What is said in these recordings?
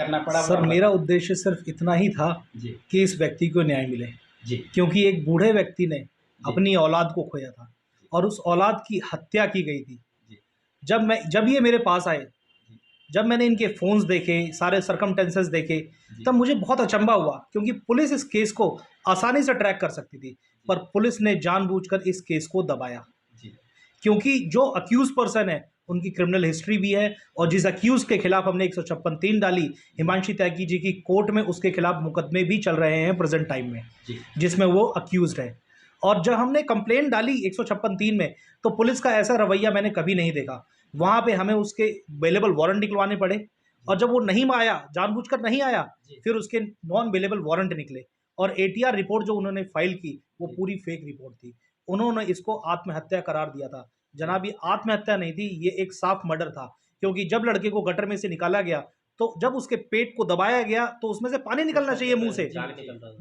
करना पड़ा? सर मेरा उद्देश्य सिर्फ इतना ही था जी कि इस व्यक्ति को न्याय मिले, जी क्योंकि एक बूढ़े व्यक्ति ने जी अपनी औलाद को खोया था और उस औलाद की हत्या की गई थी। जी जब ये मेरे पास आए, जी जब मैंने इनके फ़ोन्स देखे, सारे सर्कमटेंसेस देखे, जी तब मुझे बहुत अचंभा हुआ, क्योंकि पुलिस इस केस को आसानी से ट्रैक कर सकती थी, पर पुलिस ने जानबूझकर इस केस को दबाया। जी क्योंकि जो अक्यूज़ पर्सन है, उनकी क्रिमिनल हिस्ट्री भी है, और जिस अक्यूज़ के खिलाफ हमने 156(3) डाली, हिमांशी त्यागी जी की कोर्ट में उसके खिलाफ मुकदमे भी चल रहे हैं प्रेजेंट टाइम में, जी जिसमें वो अक्यूज़ड है। और जब हमने कंप्लेंट डाली 156(3) में, तो पुलिस का ऐसा रवैया मैंने कभी नहीं देखा। वहाँ पे हमें उसके बेलेबल वारंट निकलवाने पड़े, और जब वो नहीं आया, जानबूझकर नहीं आया, जी फिर उसके नॉन बेलेबल वारंट निकले, और एटीआर रिपोर्ट जो उन्होंने फाइल की, वो जी पूरी फेक रिपोर्ट थी। उन्होंने इसको आत्महत्या करार दिया था। जनाब, ये आत्महत्या नहीं थी, ये एक साफ मर्डर था, क्योंकि जब लड़के को गटर में से निकाला गया, तो जब उसके पेट को दबाया गया, तो उसमें से पानी निकलना चाहिए मुंह से,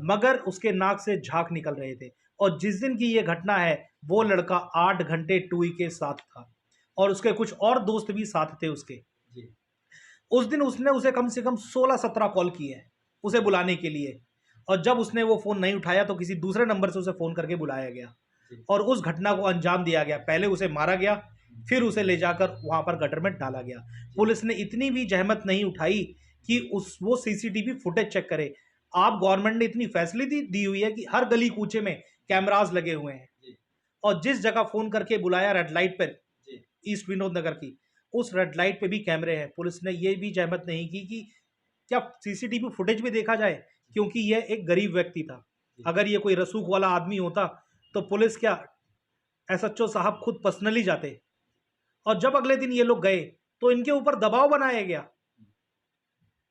मगर उसके नाक से झाग निकल रहे थे। और जिस दिन की ये घटना है, वो लड़का 8 घंटे टूई के साथ था, और उसके कुछ और दोस्त भी साथ थे उसके। जी उस दिन उसने उसे कम से कम 16-17 कॉल किए हैं उसे बुलाने के लिए, और जब उसने वो फ़ोन नहीं उठाया, तो किसी दूसरे नंबर से उसे फ़ोन करके बुलाया गया, जी और उस घटना को अंजाम दिया गया। पहले उसे मारा गया, फिर उसे ले जाकर वहाँ पर गटर में डाला गया। पुलिस ने इतनी भी जहमत नहीं उठाई कि वो सीसीटीवी फुटेज चेक करे। आप गवर्नमेंट ने इतनी फैसिलिटी दी हुई है कि हर गली कूचे में कैमरास लगे हुए हैं, जी और जिस जगह फ़ोन करके बुलाया रेड लाइट पर, जी ईस्ट विनोद नगर की, उस रेड लाइट पे भी कैमरे हैं। पुलिस ने ये भी जहमत नहीं की कि क्या सीसीटीवी फुटेज भी देखा जाए, क्योंकि यह एक गरीब व्यक्ति था। जी अगर ये कोई रसूख वाला आदमी होता, तो पुलिस क्या, एसएचओ साहब खुद पर्सनली जाते। और जब अगले दिन ये लोग गए, तो इनके ऊपर दबाव बनाया गया,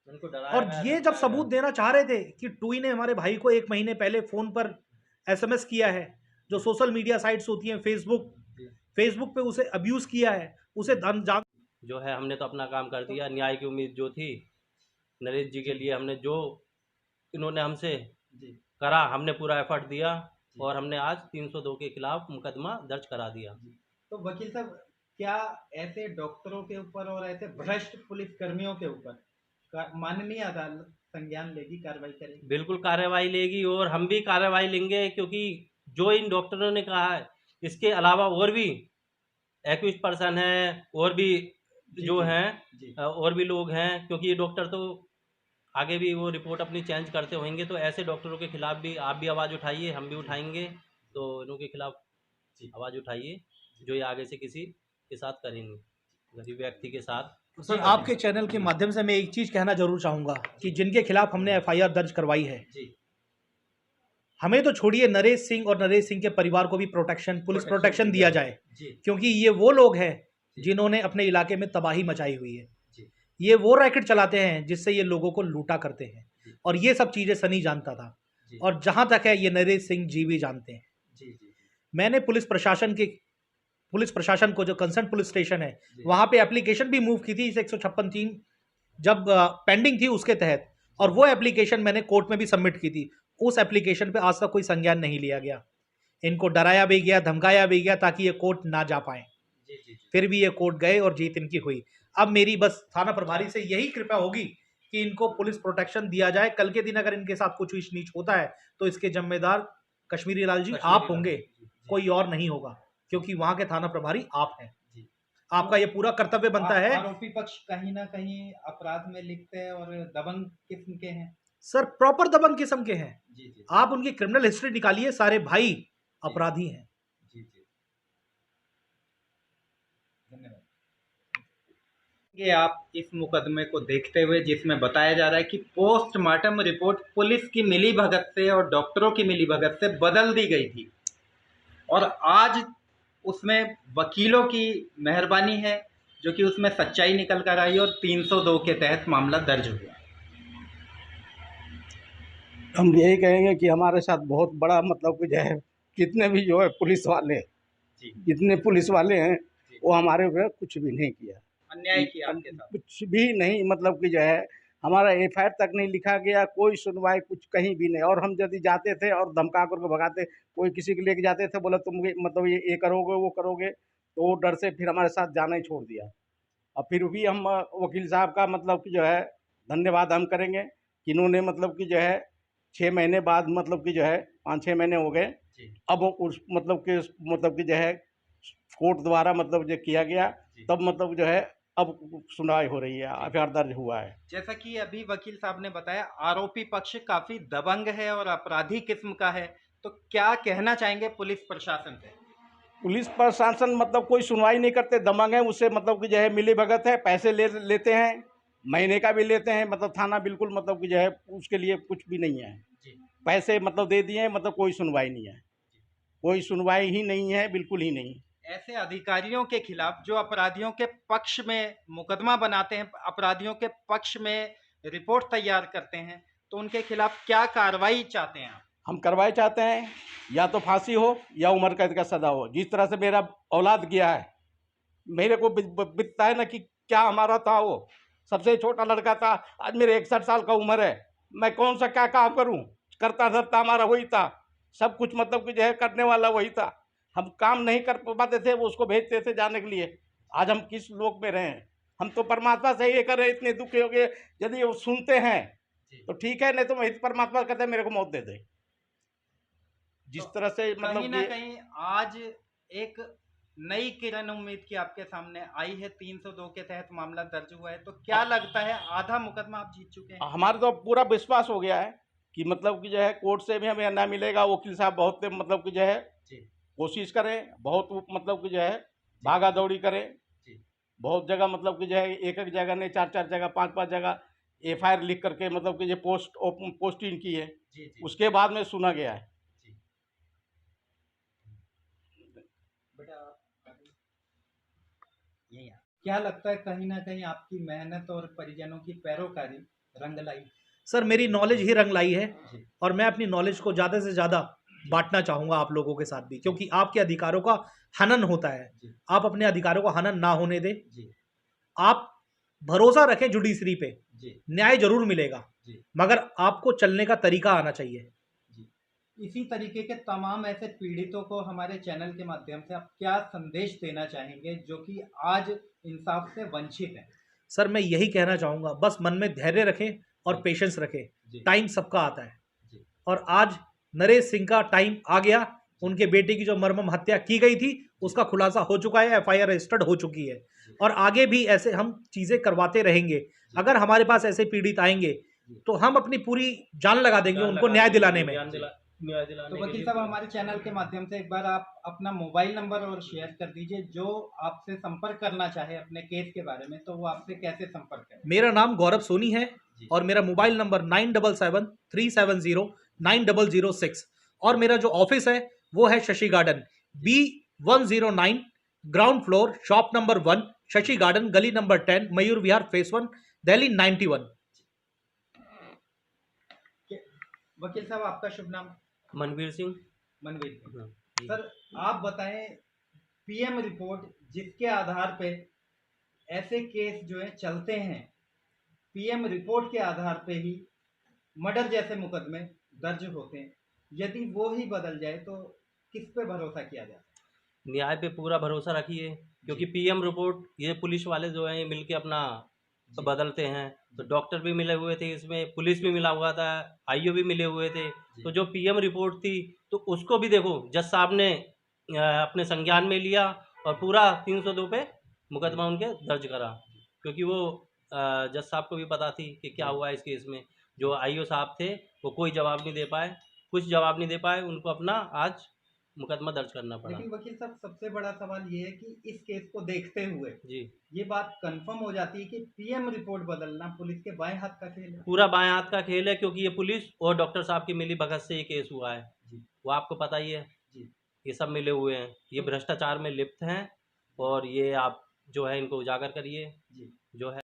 उनको डराया और गया, ये जब धमकाया गया। सबूत देना चाह रहे थे कि टूई ने हमारे भाई को 1 महीने पहले फ़ोन पर एसएमएस किया है, जो सोशल मीडिया साइट्स होती हैं, फेसबुक जी फेसबुक पे उसे अब्यूज़ किया है, उसे धन जान जो है हमने तो अपना काम कर दिया। न्याय की उम्मीद जो थी नरेश जी के लिए, हमने जो इन्होंने हमसे जी करा, हमने पूरा एफर्ट दिया, जी और हमने आज 302 के खिलाफ मुकदमा दर्ज करा दिया। जी। तो वकील साहब, क्या ऐसे डॉक्टरों के ऊपर और ऐसे भ्रष्ट पुलिस कर्मियों के ऊपर माननीय अदालत संज्ञान लेगी, कार्रवाई करेगी? बिल्कुल कार्रवाई लेगी, और हम भी कार्रवाई लेंगे, क्योंकि जो इन डॉक्टरों ने कहा है, इसके अलावा और भी एक्यूज पर्सन है, और भी जी जो जी हैं, जी और भी लोग हैं, क्योंकि ये डॉक्टर तो आगे भी वो रिपोर्ट अपनी चेंज करते होंगे। तो ऐसे डॉक्टरों के खिलाफ भी आप भी आवाज़ उठाइए, हम भी जी उठाएंगे। तो इनों के खिलाफ जी आवाज़ उठाइए, जो ये आगे से किसी के साथ करेंगे, गरीब व्यक्ति के साथ। सर, जी आपके वकील चैनल के जी माध्यम से मैं एक चीज़ कहना ज़रूर चाहूँगा कि जी जिनके खिलाफ हमने एफआईआर दर्ज करवाई है, जी हमें तो छोड़िए, नरेश सिंह और नरेश सिंह के परिवार को भी पुलिस प्रोटेक्शन दिया जाए, जी क्योंकि ये वो लोग हैं जी जिन्होंने अपने इलाके में तबाही मचाई हुई है। जी ये वो रैकेट चलाते हैं जिससे ये लोगों को लूटा करते हैं, जी और ये सब चीज़ें सनी जानता था, जी और जहाँ तक है ये नरेश सिंह जी भी जानते हैं। जी जी मैंने पुलिस प्रशासन को, जो कंसर्न पुलिस स्टेशन है, जी वहाँ पे एप्लीकेशन भी मूव की थी इस 156(3) जब पेंडिंग थी उसके तहत, और वो एप्लीकेशन मैंने कोर्ट में भी सबमिट की थी। उस एप्लीकेशन पे आज तक कोई संज्ञान नहीं लिया गया। इनको डराया भी गया, धमकाया भी गया, ताकि ये कोर्ट ना जा पाए। जी जी फिर भी ये कोर्ट गए और जीत इनकी हुई। अब मेरी बस थाना प्रभारी से यही कृपा होगी कि इनको पुलिस प्रोटेक्शन दिया जाए। कल के दिन अगर इनके साथ कुछ ऊंच नीच होता है, तो इसके जिम्मेदार कश्मीरी लाल जी आप कश्मीरी लाल होंगे, जी जी कोई और नहीं होगा, क्योंकि वहां के थाना प्रभारी आप हैं। जी। आपका ये पूरा कर्तव्य बनता है। आरोपी पक्ष कहीं ना कहीं अपराध में लिखते हैं और दबंग किस्म के हैं। सर, प्रॉपर दबंग किस्म के हैं। जी जी आप उनकी क्रिमिनल हिस्ट्री निकालिए, सारे भाई जी अपराधी हैं। जी जी। धन्यवाद। ये आप इस मुकदमे को देखते हुए, जिसमें बताया जा रहा है कि पोस्टमार्टम रिपोर्ट पुलिस की मिलीभगत से और डॉक्टरों की मिलीभगत से बदल दी गई थी, और आज उसमें वकीलों की मेहरबानी है जो कि उसमें सच्चाई निकल कर आई और 302 के तहत मामला दर्ज हुआ। हम यही कहेंगे कि हमारे साथ बहुत बड़ा मतलब कि जो है, जितने भी जो है पुलिस वाले, जी जितने पुलिस वाले हैं, जी। वो हमारे ऊपर कुछ भी नहीं किया। अन्याय किया आपके साथ। कुछ भी नहीं, मतलब कि जो है हमारा एफआईआर तक नहीं लिखा गया, कोई सुनवाई कुछ कहीं भी नहीं। और हम यदि जाते थे और धमका करके भगाते, कोई किसी को लेके जाते थे, बोला तुम मतलब ये करोगे वो करोगे, तो वो डर से फिर हमारे साथ जाना ही छोड़ दिया। और फिर भी हम वकील साहब का मतलब कि जो है धन्यवाद हम करेंगे कि इन्होंने मतलब कि जो है 6 महीने बाद मतलब कि जो है 5-6 महीने हो गए, जी अब उस मतलब कि जो है कोर्ट द्वारा मतलब जो किया गया, जी। तब मतलब जो है अब सुनवाई हो रही है, एफआईआर दर्ज हुआ है। जैसा कि अभी वकील साहब ने बताया, आरोपी पक्ष काफी दबंग है और अपराधी किस्म का है, तो क्या कहना चाहेंगे पुलिस प्रशासन से? पुलिस प्रशासन मतलब कोई सुनवाई नहीं करते, दबंग है, उससे मतलब कि जो है मिलीभगत है, पैसे लेते हैं, महीने का भी लेते हैं, मतलब थाना बिल्कुल मतलब कि जो है उसके लिए कुछ भी नहीं है। जी पैसे मतलब दे दिए हैं, मतलब कोई सुनवाई नहीं है, कोई सुनवाई ही नहीं है, बिल्कुल ही नहीं। ऐसे अधिकारियों के खिलाफ जो अपराधियों के पक्ष में मुकदमा बनाते हैं, अपराधियों के पक्ष में रिपोर्ट तैयार करते हैं, तो उनके खिलाफ क्या कार्रवाई चाहते हैं आप? हम कार्रवाई चाहते हैं, या तो फांसी हो या उम्र कैद का सजा हो। जिस तरह से मेरा औलाद गया है, मेरे को बिकता है ना कि क्या हमारा था वो, सबसे छोटा लड़का था, आज मेरे 61 साल का उम्र है, मैं कौन सा क्या काम करूं? करता धरता हमारा वही था, सब कुछ मतलब कि जो है करने वाला वही था। हम काम नहीं कर पाते थे, वो उसको भेजते थे जाने के लिए। आज हम किस लोक में रहे? हम तो परमात्मा से ये कर रहे, इतने दुखी हो गए। यदि वो सुनते हैं तो ठीक है, नहीं तो मैं परमात्मा कहते हैं मेरे को मौत दे दे। जिस तो तरह से कहीं मतलब ना कि कहीं आज एक नई किरण उम्मीद की आपके सामने आई है, 302 के तहत मामला दर्ज हुआ है, तो क्या लगता है आधा मुकदमा आप जीत चुके हैं? हमारा तो पूरा विश्वास हो गया है कि मतलब कि जो है कोर्ट से भी हमें न्याय मिलेगा। वकील साहब बहुत मतलब कि जो है जी कोशिश करें, बहुत मतलब कि जो है जी भागा दौड़ी करें, जी बहुत जगह मतलब कि जो है एक जगह नहीं, 4 जगह, 5 जगह एफआईआर लिख करके मतलब कि जो पोस्टिंग की है, जी जी उसके बाद में सुना गया है। जी। बेटा यही है। क्या लगता है कहीं ना कहीं आपकी मेहनत और परिजनों की पैरोकारी रंग लाई? सर मेरी नॉलेज ही रंग लाई है, जी और मैं अपनी नॉलेज को ज़्यादा से ज़्यादा बांटना चाहूँगा आप लोगों के साथ भी, क्योंकि आपके अधिकारों का हनन होता है। जी आप अपने अधिकारों का हनन ना होने दें। जी आप भरोसा रखें जुडिशरी पे, जी न्याय जरूर मिलेगा, जी मगर आपको चलने का तरीका आना चाहिए। जी। इसी तरीके के तमाम ऐसे पीड़ितों को हमारे चैनल के माध्यम से आप क्या संदेश देना चाहेंगे जो कि आज इंसाफ से वंचित हैं? सर मैं यही कहना चाहूँगा, बस मन में धैर्य रखें और जी पेशेंस रखें। जी टाइम सबका आता है, जी और आज नरेश सिंह का टाइम आ गया। जी उनके बेटे की जो मर्मम हत्या की गई थी उसका खुलासा हो चुका है, एफआईआर रजिस्टर्ड हो चुकी है, जी और आगे भी ऐसे हम चीज़ें करवाते रहेंगे। जी अगर हमारे पास ऐसे पीड़ित आएंगे जी। तो हम अपनी पूरी जान लगा देंगे उनको न्याय दिलाने में। न्याय दिलाने तो के वकील लिए साहब हमारे चैनल के माध्यम से एक बार आप अपना मोबाइल नंबर और शेयर कर दीजिए, जो आपसे संपर्क करना चाहे अपने केस के बारे में तो वो आपसे कैसे संपर्क करें? मेरा नाम गौरव सोनी है, जी और मेरा मोबाइल नंबर 9773709006, और मेरा जो ऑफिस है वो है Shashi garden, B109, ground floor, shop number 1, Shashi garden, गली नंबर 10, मयूर विहार, फेस 1, दिल्ली 91। वकील साहब आपका शुभ नाम? मनवीर सिंह। मनवीर सिंह। जी। सर आप बताएं, पीएम रिपोर्ट जिसके आधार पे ऐसे केस जो है चलते हैं, पीएम रिपोर्ट के आधार पे ही मर्डर जैसे मुकदमे दर्ज होते हैं, यदि वो ही बदल जाए तो किस पे भरोसा किया जाए? न्याय पे पूरा भरोसा रखिए, क्योंकि पीएम रिपोर्ट ये पुलिस वाले जो हैं ये मिलके अपना जी बदलते हैं। तो जी डॉक्टर भी मिले हुए थे इसमें, पुलिस भी मिला हुआ था, आईओ भी मिले हुए थे। जी तो जो पीएम रिपोर्ट थी तो उसको भी देखो जज साहब ने अपने संज्ञान में लिया और पूरा 302 पे मुकदमा उनके दर्ज करा, क्योंकि वो जज साहब को भी पता थी कि क्या जी हुआ इस केस में। जो आईओ साहब थे वो कोई जवाब नहीं दे पाए, कुछ जवाब नहीं दे पाए, उनको अपना आज मुकदमा दर्ज करना पड़ा। लेकिन वकील साहब सबसे बड़ा सवाल ये है कि इस केस को देखते हुए जी। ये बात कंफर्म हो जाती है कि पीएम रिपोर्ट बदलना पुलिस के बाएं हाथ का खेल है। पूरा बाएं हाथ का खेल है, क्योंकि ये पुलिस और डॉक्टर साहब की मिली भगत से ये केस हुआ है। जी वो आपको पता ही है, जी ये सब मिले हुए हैं, ये भ्रष्टाचार में लिप्त हैं, और ये आप जो है इनको उजागर करिए जी। जो है।